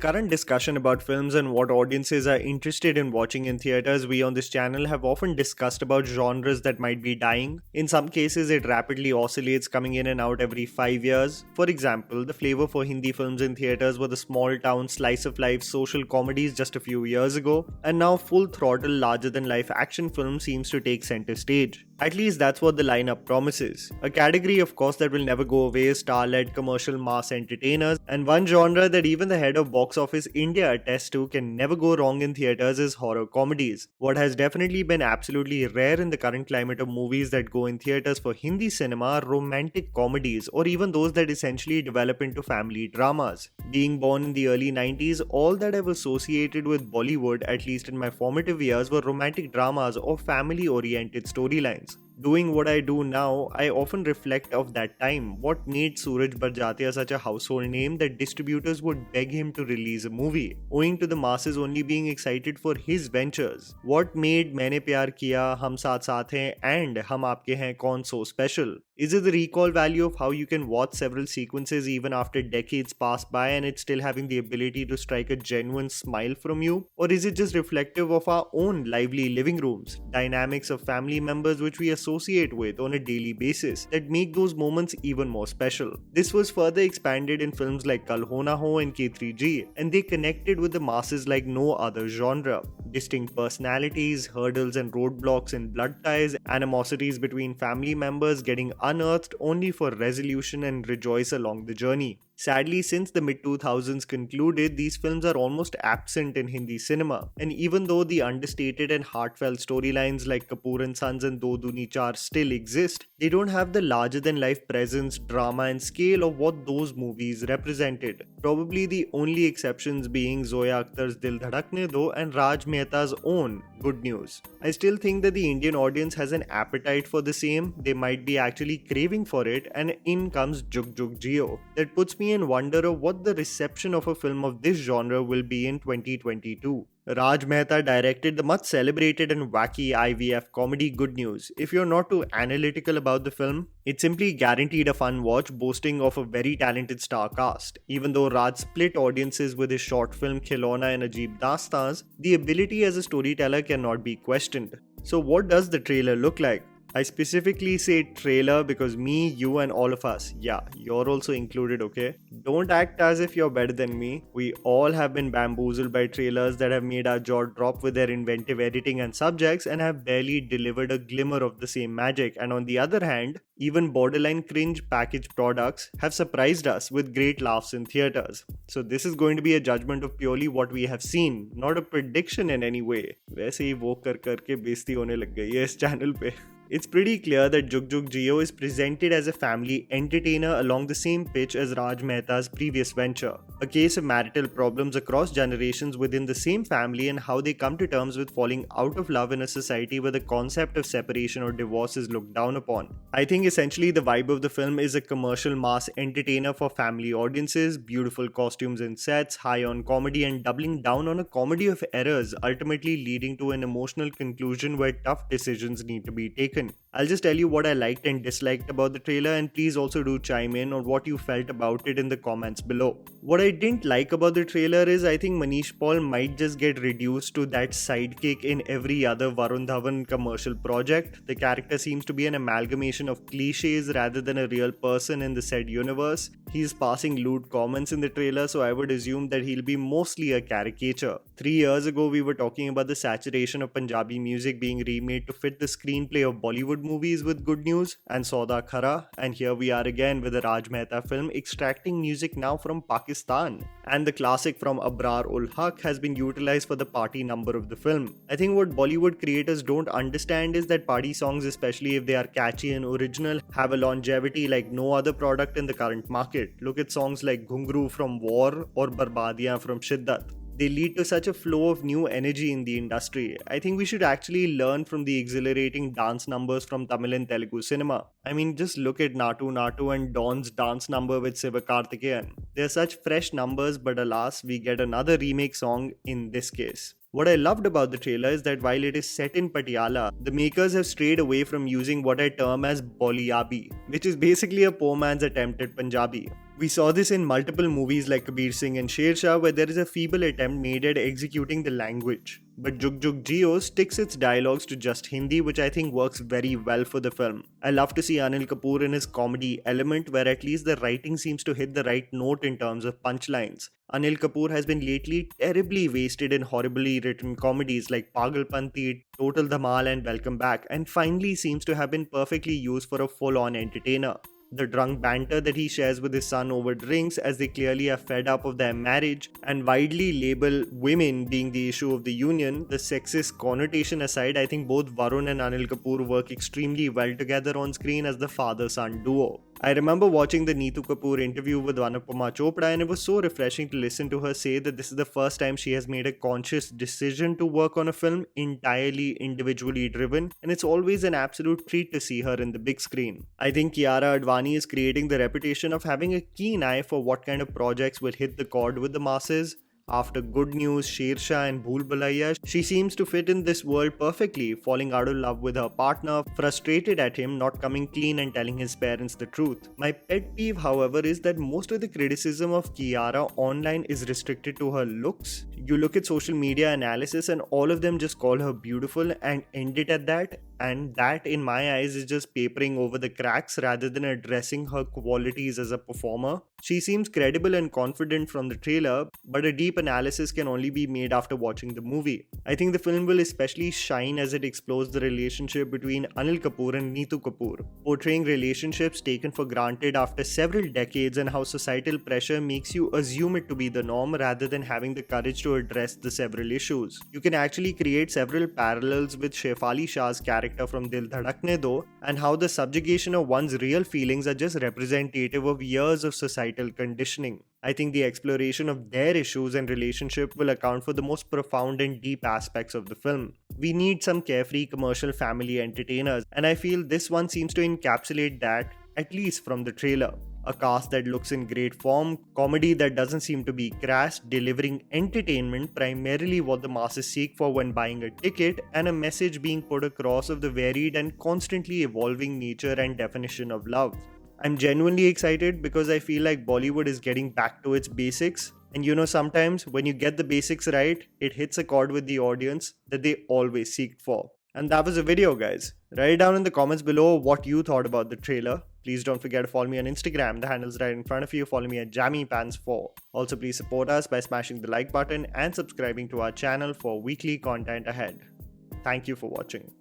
current discussion about films and what audiences are interested in watching in theaters, we on this channel have often discussed about genres that might be dying. In some cases, it rapidly oscillates, coming in and out every 5 years. For example, the flavor for Hindi films in theaters were the small town slice of life social comedies just a few years ago, and now full throttle larger than life action film seems to take center stage. At least that's what the lineup promises. A category, of course, that will never go away is star-led commercial mass entertainers, and one genre that even the head of Box Office India attests to can never go wrong in theaters is horror comedies. What has definitely been absolutely rare in the current climate of movies that go in theaters for Hindi cinema are romantic comedies, or even those that essentially develop into family dramas. Being born in the early 90s, all that I've associated with Bollywood, at least in my formative years, were romantic dramas or family-oriented storylines. Doing what I do now, I often reflect of that time. What made Suraj Barjatia such a household name that distributors would beg him to release a movie, owing to the masses only being excited for his ventures? What made Maine Pyar Kiya, Hum Saath Saath Hain and Hum Aapke Hain Kaun so special? Is it the recall value of how you can watch several sequences even after decades pass by and it's still having the ability to strike a genuine smile from you? Or is it just reflective of our own lively living rooms, dynamics of family members which we associate with on a daily basis that make those moments even more special? This was further expanded in films like Kal Ho Na Ho and K3G, and they connected with the masses like no other genre. Distinct personalities, hurdles and roadblocks and blood ties, animosities between family members getting unearthed only for resolution and rejoice along the journey. Sadly, since the mid-2000s concluded, these films are almost absent in Hindi cinema. And even though the understated and heartfelt storylines like Kapoor and Sons and Do Duni Char still exist, they don't have the larger-than-life presence, drama and scale of what those movies represented. Probably the only exceptions being Zoya Akhtar's Dil Dhadakne Do and Raj Mehta's own Good News. I still think that the Indian audience has an appetite for the same. They might be actually craving for it, and in comes Jug Jugg Jeeyo. That puts me in wonder of what the reception of a film of this genre will be in 2022. Raj Mehta directed the much celebrated and wacky IVF comedy Good News. If you're not too analytical about the film, it's simply guaranteed a fun watch, boasting of a very talented star cast. Even though Raj split audiences with his short film Khilona and Ajeeb Dastans, the ability as a storyteller cannot be questioned. So what does the trailer look like? I specifically say trailer because me, you and all of us, yeah, you're also included, okay? Don't act as if you're better than me. We all have been bamboozled by trailers that have made our jaw drop with their inventive editing and subjects and have barely delivered a glimmer of the same magic. And on the other hand, even borderline cringe packaged products have surprised us with great laughs in theaters. So this is going to be a judgment of purely what we have seen, not a prediction in any way. वैसे ही वो कर करके बेइज्जती होने लग गई है इस चैनल पे. It's pretty clear that Jug Jugg Jeeyo is presented as a family entertainer along the same pitch as Raj Mehta's previous venture. A case of marital problems across generations within the same family and how they come to terms with falling out of love in a society where the concept of separation or divorce is looked down upon. I think essentially the vibe of the film is a commercial mass entertainer for family audiences, beautiful costumes and sets, high on comedy and doubling down on a comedy of errors, ultimately leading to an emotional conclusion where tough decisions need to be taken. I'll just tell you what I liked and disliked about the trailer, and please also do chime in on what you felt about it in the comments below. What I didn't like about the trailer is I think Manish Paul might just get reduced to that sidekick in every other Varun Dhawan commercial project. The character seems to be an amalgamation of cliches rather than a real person in the said universe. He's passing lewd comments in the trailer, so I would assume that he'll be mostly a caricature. 3 years ago, we were talking about the saturation of Punjabi music being remade to fit the screenplay of Bollywood movies with Good News and Sauda Khara, and here we are again with a Raj Mehta film extracting music now from Pakistan. And the classic from Abrar ul Haq has been utilized for the party number of the film. I think what Bollywood creators don't understand is that party songs, especially if they are catchy and original, have a longevity like no other product in the current market. Look at songs like Ghungru from War or Barbadiyan from Shiddat. They lead to such a flow of new energy in the industry. I think we should actually learn from the exhilarating dance numbers from Tamil and Telugu cinema. I mean, just look at Natu Natu and Dawn's dance number with Sivakarthikeyan. They're such fresh numbers, but alas, we get another remake song in this case. What I loved about the trailer is that while it is set in Patiala, the makers have strayed away from using what I term as Bolyabi, which is basically a poor man's attempt at Punjabi. We saw this in multiple movies like Kabir Singh and Sher Shah, where there is a feeble attempt made at executing the language. But Jug Jugg Jeeyo sticks its dialogues to just Hindi, which I think works very well for the film. I love to see Anil Kapoor in his comedy element, where at least the writing seems to hit the right note in terms of punchlines. Anil Kapoor has been lately terribly wasted in horribly written comedies like Pagalpanti, Total Dhamal and Welcome Back, and finally seems to have been perfectly used for a full-on entertainer. The drunk banter that he shares with his son over drinks, as they clearly are fed up of their marriage and widely label women being the issue of the union, the sexist connotation aside, I think both Varun and Anil Kapoor work extremely well together on screen as the father-son duo. I remember watching the Neetu Kapoor interview with Anupama Chopra, and it was so refreshing to listen to her say that this is the first time she has made a conscious decision to work on a film entirely individually driven, and it's always an absolute treat to see her in the big screen. I think Kiara Advani is creating the reputation of having a keen eye for what kind of projects will hit the chord with the masses. After Good News, Sher Shah and Bhool Bhulaiya, she seems to fit in this world perfectly, falling out of love with her partner, frustrated at him not coming clean and telling his parents the truth. My pet peeve, however, is that most of the criticism of Kiara online is restricted to her looks. You look at social media analysis and all of them just call her beautiful and end it at that, and that in my eyes is just papering over the cracks rather than addressing her qualities as a performer. She seems credible and confident from the trailer, but a deep analysis can only be made after watching the movie. I think the film will especially shine as it explores the relationship between Anil Kapoor and Neetu Kapoor, portraying relationships taken for granted after several decades and how societal pressure makes you assume it to be the norm rather than having the courage to address the several issues. You can actually create several parallels with Shefali Shah's character from Dil Dhadakne Do, and how the subjugation of one's real feelings are just representative of years of societal conditioning. I think the exploration of their issues and relationship will account for the most profound and deep aspects of the film. We need some carefree commercial family entertainers, and I feel this one seems to encapsulate that, at least from the trailer. A cast that looks in great form, comedy that doesn't seem to be crass, delivering entertainment, primarily what the masses seek for when buying a ticket, and a message being put across of the varied and constantly evolving nature and definition of love. I'm genuinely excited because I feel like Bollywood is getting back to its basics. And sometimes when you get the basics right, it hits a chord with the audience that they always seek for. And that was the video, guys. Write down in the comments below what you thought about the trailer. Please don't forget to follow me on Instagram. The handle's right in front of you. Follow me at JammyPants4. Also, please support us by smashing the like button and subscribing to our channel for weekly content ahead. Thank you for watching.